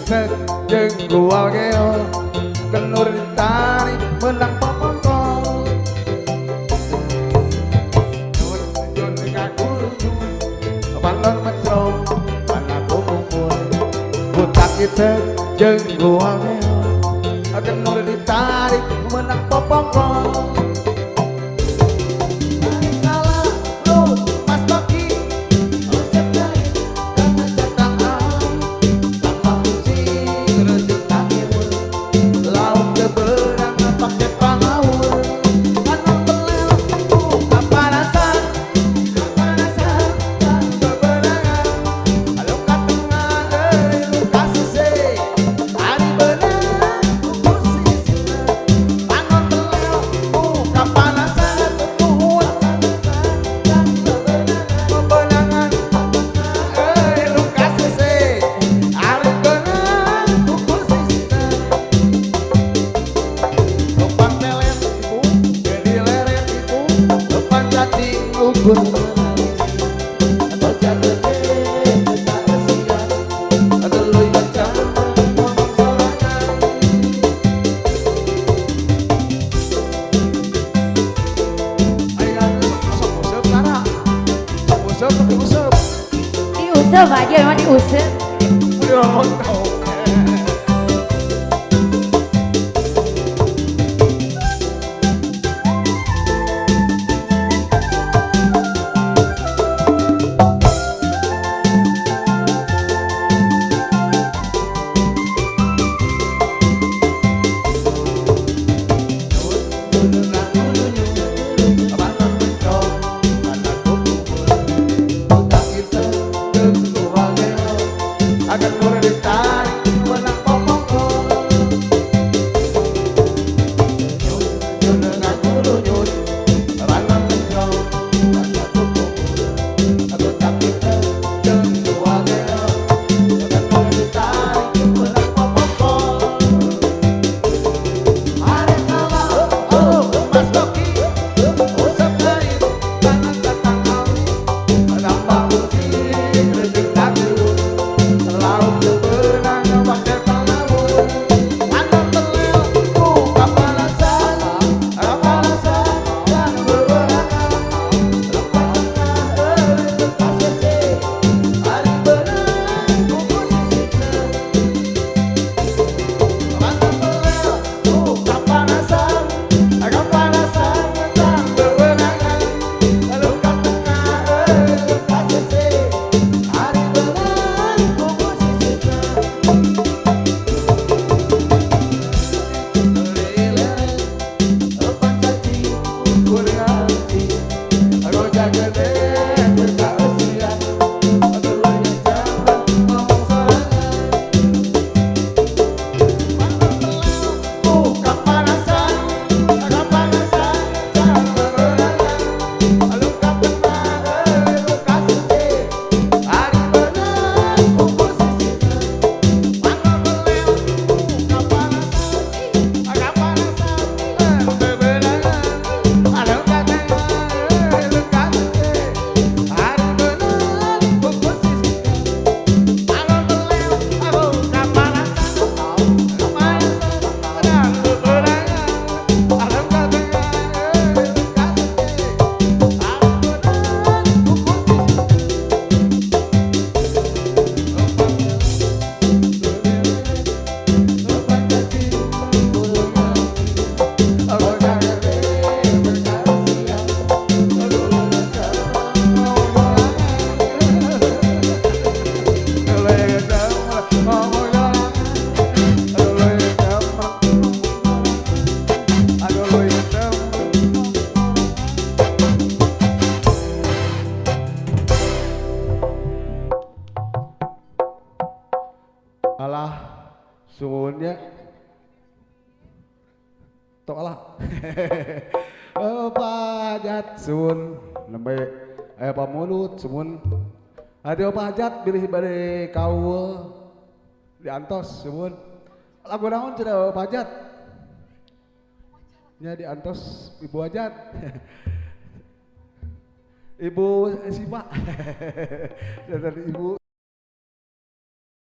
kitek jeung gua geo kenur ditarik menang popongkol nur jun ngaku balon mencong mana kumpul buta kitek jeung gua geo kenur ditarik menang popongkol. Diusap aja emang diusap. Alah, suunnya tok alah. Pajat sun nembe aya pamulut sumun. Ade pajat bilih bade kaul diantos sumun. Lagu naon cenah pajat? Nya diantos ibu hajat. Ibu Sipa. Ibu